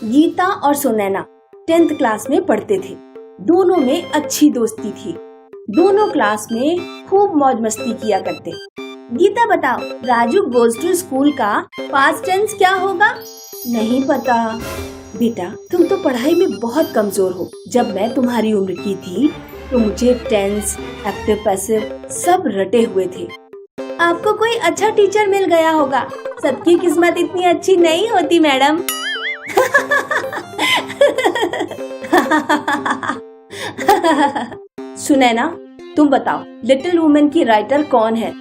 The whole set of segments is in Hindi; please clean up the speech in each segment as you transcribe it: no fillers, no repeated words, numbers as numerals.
गीता और सुनैना 10th क्लास में पढ़ते थे। दोनों में अच्छी दोस्ती थी। दोनों क्लास में खूब मौज मस्ती किया करते। गीता बताओ, राजू गोज टू स्कूल का पास्ट टेंस क्या होगा? नहीं पता। बेटा, तुम तो पढ़ाई में बहुत कमजोर हो। जब मैं तुम्हारी उम्र की थी तो मुझे टेंस, एक्टिव, पैसिव सब रटे हुए थे। आपको कोई अच्छा टीचर मिल गया होगा। सबकी किस्मत इतनी अच्छी नहीं होती मैडम। सुनैना, तुम बताओ, लिटिल वुमेन की राइटर कौन है?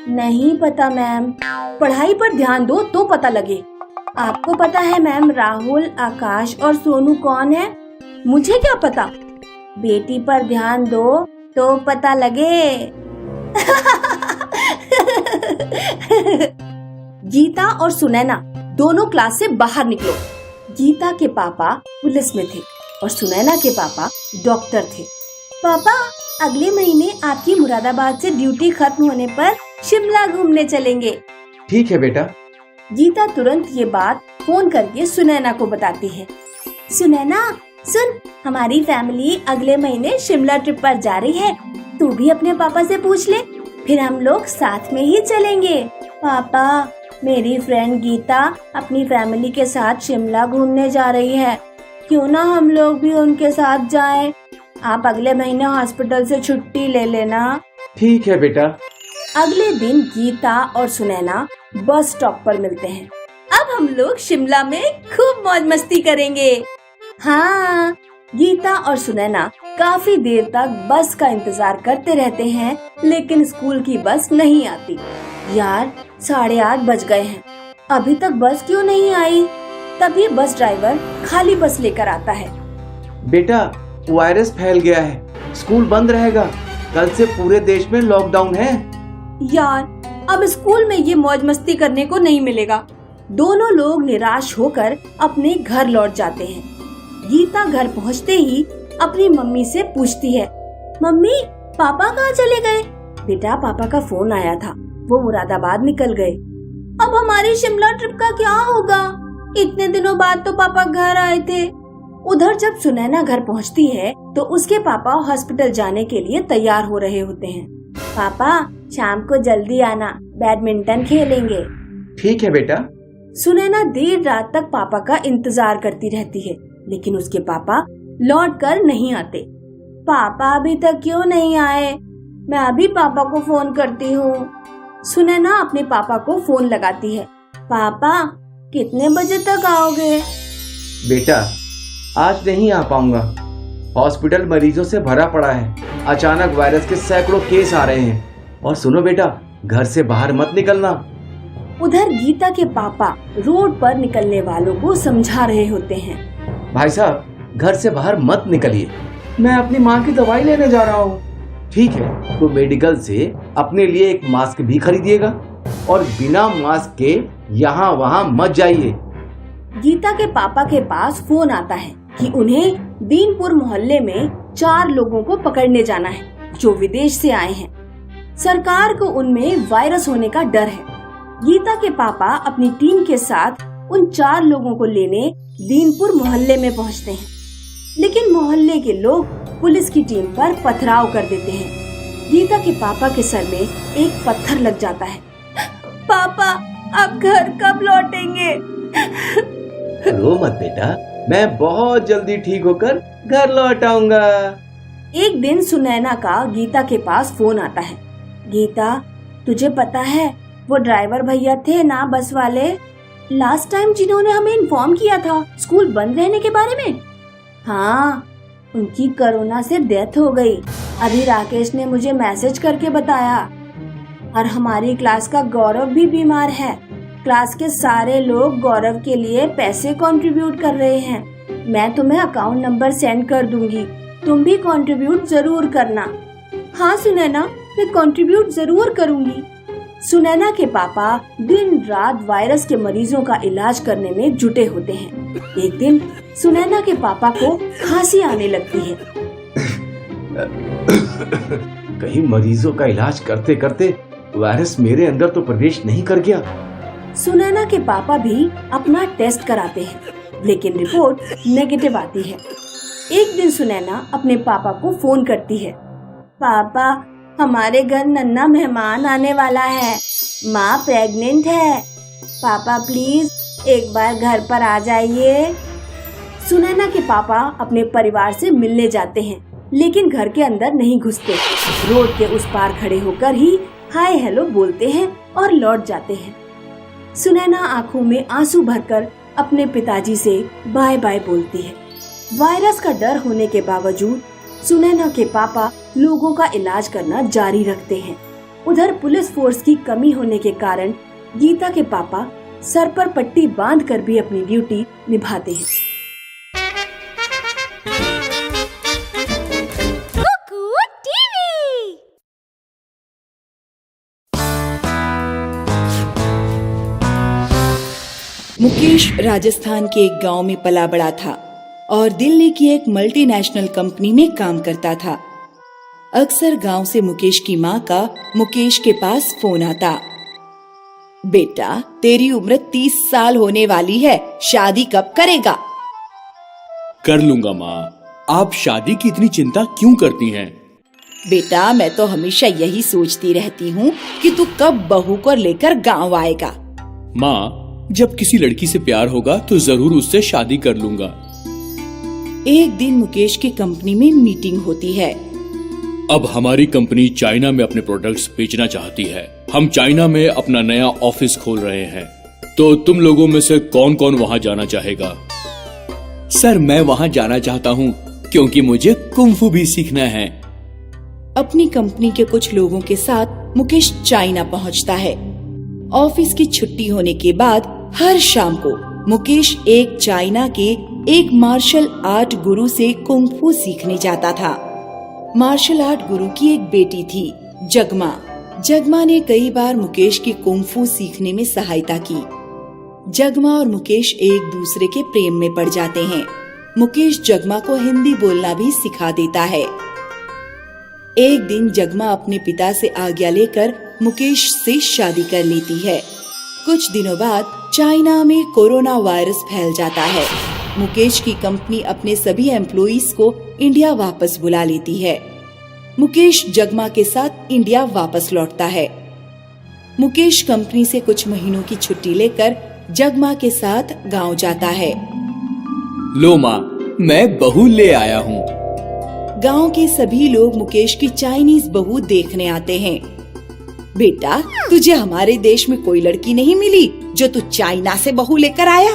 नहीं पता मैम। पढ़ाई पर ध्यान दो तो पता लगे। आपको पता है मैम, राहुल, आकाश और सोनू कौन है? मुझे क्या पता। बेटी पर ध्यान दो तो पता लगे। गीता और सुनैना दोनों क्लास से बाहर निकलो। गीता के पापा पुलिस में थे और सुनैना के पापा डॉक्टर थे। पापा, अगले महीने आपकी मुरादाबाद से ड्यूटी खत्म होने पर शिमला घूमने चलेंगे। ठीक है बेटा। गीता तुरंत ये बात फोन करके सुनैना को बताती है। सुनैना सुन, हमारी फैमिली अगले महीने शिमला ट्रिप पर जा रही है। तू भी अपने पापा से पूछ ले, फिर हम लोग साथ में ही चलेंगे। पापा, मेरी फ्रेंड गीता अपनी फैमिली के साथ शिमला घूमने जा रही है। क्यों ना हम लोग भी उनके साथ जाएं? आप अगले महीने हॉस्पिटल से छुट्टी ले लेना। ठीक है बेटा। अगले दिन गीता और सुनैना बस स्टॉप पर मिलते हैं। अब हम लोग शिमला में खूब मौज मस्ती करेंगे। हाँ, गीता और सुनैना काफी देर तक बस का इंतजार करते रहते हैं, लेकिन स्कूल की बस नहीं आती। यार, 8:30 बज गए हैं, अभी तक बस क्यों नहीं आई? तभी बस ड्राइवर खाली बस लेकर आता है। बेटा, वायरस फैल गया है, स्कूल बंद रहेगा। कल से पूरे देश में लॉकडाउन है। यार, अब स्कूल में ये मौज मस्ती करने को नहीं मिलेगा। दोनों लोग निराश होकर अपने घर लौट जाते हैं। गीता घर पहुंचते ही अपनी मम्मी से पूछती है, मम्मी, पापा कहाँ चले गए? बेटा, पापा का फोन आया था, वो मुरादाबाद निकल गए। अब हमारी शिमला ट्रिप का क्या होगा? इतने दिनों बाद तो पापा घर आए थे। उधर जब सुनैना घर पहुंचती है तो उसके पापा हॉस्पिटल जाने के लिए तैयार हो रहे होते हैं। पापा, शाम को जल्दी आना, बैडमिंटन खेलेंगे। ठीक है बेटा। सुनैना देर रात तक पापा का इंतजार करती रहती है, लेकिन उसके पापा लौट कर नहीं आते। पापा अभी तक क्यों नहीं आए? मैं अभी पापा को फोन करती हूँ। सुनैना अपने पापा को फोन लगाती है। पापा, कितने बजे तक आओगे? बेटा, आज नहीं आ पाऊंगा। हॉस्पिटल मरीजों से भरा पड़ा है। अचानक वायरस के सैकड़ों केस आ रहे हैं। और सुनो बेटा, घर से बाहर मत निकलना। उधर गीता के पापा रोड पर निकलने वालों को समझा रहे होते हैं। भाई साहब, घर से बाहर मत निकलिए, मैं अपनी माँ की दवाई लेने जा रहा हूँ। ठीक है, तो मेडिकल से अपने लिए एक मास्क भी खरीदिएगा और बिना मास्क के यहाँ वहाँ मत जाइए। गीता के पापा के पास फोन आता है कि उन्हें दीनपुर मोहल्ले में 4 लोगों को पकड़ने जाना है जो विदेश से आए हैं। सरकार को उनमें वायरस होने का डर है। गीता के पापा अपनी टीम के साथ उन 4 लोगों को लेने दीनपुर मोहल्ले में पहुंचते हैं, लेकिन मोहल्ले के लोग पुलिस की टीम पर पथराव कर देते हैं। गीता के पापा के सर में एक पत्थर लग जाता है। पापा, आप घर कब लौटेंगे? रो मत बेटा, मैं बहुत जल्दी ठीक होकर घर लौट आऊंगा। एक दिन सुनैना का गीता के पास फोन आता है। गीता, तुझे पता है वो ड्राइवर भैया थे ना, बस वाले, लास्ट टाइम जिन्होंने हमें इन्फॉर्म किया था स्कूल बंद रहने के बारे में? हाँ, उनकी कोरोना से डेथ हो गई। अभी राकेश ने मुझे मैसेज करके बताया। और हमारी क्लास का गौरव भी बीमार है। क्लास के सारे लोग गौरव के लिए पैसे कंट्रीब्यूट कर रहे हैं। मैं तुम्हें अकाउंट नंबर सेंड कर दूंगी, तुम भी कंट्रीब्यूट जरूर करना। हाँ सुनैना, मैं कंट्रीब्यूट जरूर करूंगी। सुनैना के पापा दिन रात वायरस के मरीजों का इलाज करने में जुटे होते हैं। एक दिन सुनैना के पापा को खांसी आने लगती है। कहीं मरीजों का इलाज करते करते वायरस मेरे अंदर तो प्रवेश नहीं कर गया। सुनैना के पापा भी अपना टेस्ट कराते हैं। लेकिन रिपोर्ट नेगेटिव आती है। एक दिन सुनैना अपने पापा को फोन करती है। पापा, हमारे घर नन्हा मेहमान आने वाला है, माँ प्रेग्नेंट है, पापा प्लीज एक बार घर पर आ जाइए। सुनैना के पापा अपने परिवार से मिलने जाते हैं, लेकिन घर के अंदर नहीं घुसते। रोड के उस पार खड़े होकर ही हाय हेलो बोलते हैं और लौट जाते हैं। सुनैना आंखों में आंसू भरकर अपने पिताजी से बाय बाय बोलती है। वायरस का डर होने के बावजूद सुनैना के पापा लोगों का इलाज करना जारी रखते हैं। उधर पुलिस फोर्स की कमी होने के कारण गीता के पापा सर पर पट्टी बांधकर भी अपनी ड्यूटी निभाते हैं। मुकेश राजस्थान के एक गांव में पला बड़ा था और दिल्ली की एक मल्टीनेशनल कंपनी में काम करता था। अक्सर गांव से मुकेश की माँ का मुकेश के पास फोन आता। बेटा, तेरी उम्र 30 साल होने वाली है, शादी कब करेगा? कर लूंगा माँ, आप शादी की इतनी चिंता क्यों करती हैं? बेटा, मैं तो हमेशा यही सोचती रहती हूँ कि तू कब बहू को लेकर गांव आएगा। माँ, जब किसी लड़की से प्यार होगा तो जरूर उससे शादी कर लूंगा। एक दिन मुकेश की कंपनी में मीटिंग होती है। अब हमारी कंपनी चाइना में अपने प्रोडक्ट्स बेचना चाहती है। हम चाइना में अपना नया ऑफिस खोल रहे हैं, तो तुम लोगों में से कौन कौन वहाँ जाना चाहेगा? सर, मैं वहाँ जाना चाहता हूँ क्योंकि मुझे कुंफू भी सीखना है। अपनी कंपनी के कुछ लोगों के साथ मुकेश चाइना पहुँचता है। ऑफिस की छुट्टी होने के बाद हर शाम को मुकेश एक चाइना के एक मार्शल आर्ट गुरु से कुंफू सीखने जाता था। मार्शल आर्ट गुरु की एक बेटी थी, जगमा। जगमा ने कई बार मुकेश की कुंफू सीखने में सहायता की। जगमा और मुकेश एक दूसरे के प्रेम में पड़ जाते हैं। मुकेश जगमा को हिंदी बोलना भी सिखा देता है। एक दिन जगमा अपने पिता से आज्ञा लेकर मुकेश से शादी कर लेती है। कुछ दिनों बाद चाइना में कोरोना वायरस फैल जाता है। मुकेश की कंपनी अपने सभी एम्प्लॉइज को इंडिया वापस बुला लेती है। मुकेश जगमा के साथ इंडिया वापस लौटता है। मुकेश कंपनी से कुछ महीनों की छुट्टी लेकर जगमा के साथ गांव जाता है। लो माँ, मैं बहू ले आया हूँ। गांव के सभी लोग मुकेश की चाइनीज बहू देखने आते हैं। बेटा, तुझे हमारे देश में कोई लड़की नहीं मिली जो तू चाइना से बहू लेकर आया?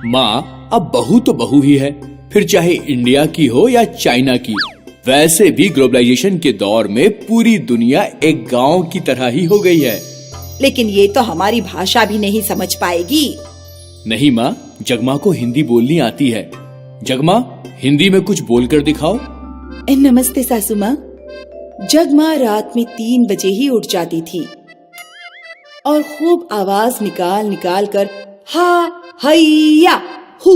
माँ, अब बहू तो बहू ही है, फिर चाहे इंडिया की हो या चाइना की। वैसे भी ग्लोबलाइजेशन के दौर में पूरी दुनिया एक गांव की तरह ही हो गई है। लेकिन ये तो हमारी भाषा भी नहीं समझ पाएगी। नहीं माँ, जगमा को हिंदी बोलनी आती है। जगमा, हिंदी में कुछ बोलकर दिखाओ। नमस्ते सासू माँ। जगमा रात में 3 बजे ही उठ जाती थी और खूब आवाज निकाल निकाल कर हा हैया हु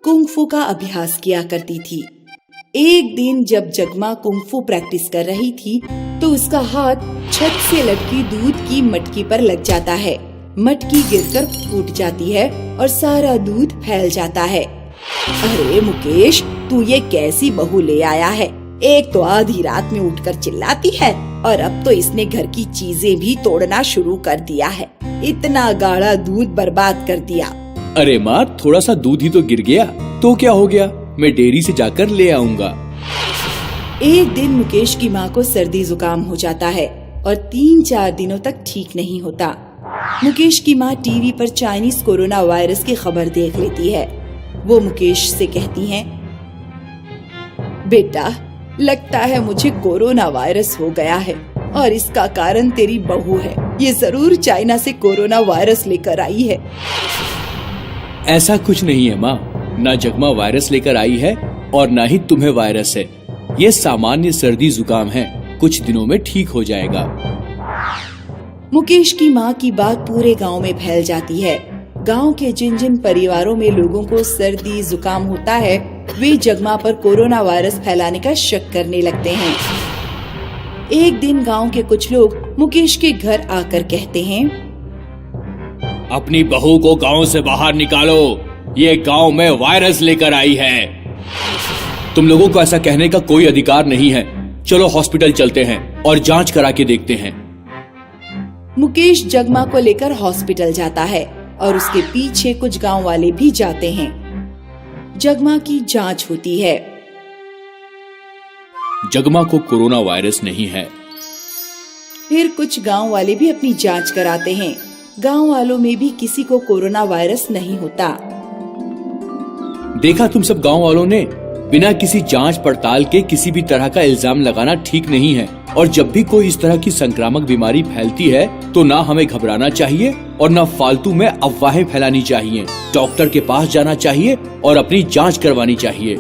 कुंफू का अभ्यास किया करती थी। एक दिन जब जगमा कुंफू प्रैक्टिस कर रही थी तो उसका हाथ छत से लटकी दूध की मटकी पर लग जाता है। मटकी गिरकर फूट जाती है और सारा दूध फैल जाता है। अरे मुकेश, तू ये कैसी बहू ले आया है? एक तो आधी रात में उठकर चिल्लाती है और अब तो इसने घर की चीजें भी तोड़ना शुरू कर दिया है। इतना गाढ़ा दूध बर्बाद कर दिया। अरे माँ, थोड़ा सा दूध ही तो गिर गया, तो क्या हो गया? मैं डेयरी से जाकर ले आऊंगा। एक दिन मुकेश की माँ को सर्दी जुकाम हो जाता है और 3-4 दिनों तक ठीक नहीं होता। मुकेश की माँ टीवी पर चाइनीज कोरोना वायरस की खबर देख लेती है। वो मुकेश से कहती हैं, बेटा, लगता है मुझे कोरोना वायरस हो गया है और इसका कारण तेरी बहू है। ये जरूर चाइना से कोरोना वायरस लेकर आई है। ऐसा कुछ नहीं है माँ, ना जगमा वायरस लेकर आई है और ना ही तुम्हें वायरस है। ये सामान्य सर्दी जुकाम है, कुछ दिनों में ठीक हो जाएगा। मुकेश की माँ की बात पूरे गांव में फैल जाती है। गांव के जिन जिन परिवारों में लोगों को सर्दी जुकाम होता है, वे जगमा पर कोरोना वायरस फैलाने का शक करने लगते हैं। एक दिन गांव के कुछ लोग मुकेश के घर आकर कहते हैं, अपनी बहू को गांव से बाहर निकालो, ये गांव में वायरस लेकर आई है। तुम लोगों को ऐसा कहने का कोई अधिकार नहीं है। चलो हॉस्पिटल चलते हैं और जांच करा के देखते हैं। मुकेश जगमा को लेकर हॉस्पिटल जाता है और उसके पीछे कुछ गांव वाले भी जाते हैं। जगमा की जांच होती है। जगमा को कोरोना वायरस नहीं है। फिर कुछ गांव वाले भी अपनी जांच कराते हैं। गांव वालों में भी किसी को कोरोना वायरस नहीं होता। देखा तुम सब गांव वालों ने, बिना किसी जांच पड़ताल के किसी भी तरह का इल्जाम लगाना ठीक नहीं है। और जब भी कोई इस तरह की संक्रामक बीमारी फैलती है तो ना हमें घबराना चाहिए और ना फालतू में अफवाहें फैलानी चाहिए। डॉक्टर के पास जाना चाहिए और अपनी जांच करवानी चाहिए।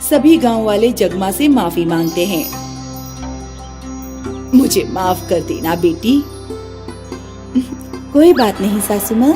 सभी गांव वाले जगमा से माफी मांगते हैं। मुझे माफ कर देना बेटी। कोई बात नहीं सासू माँ,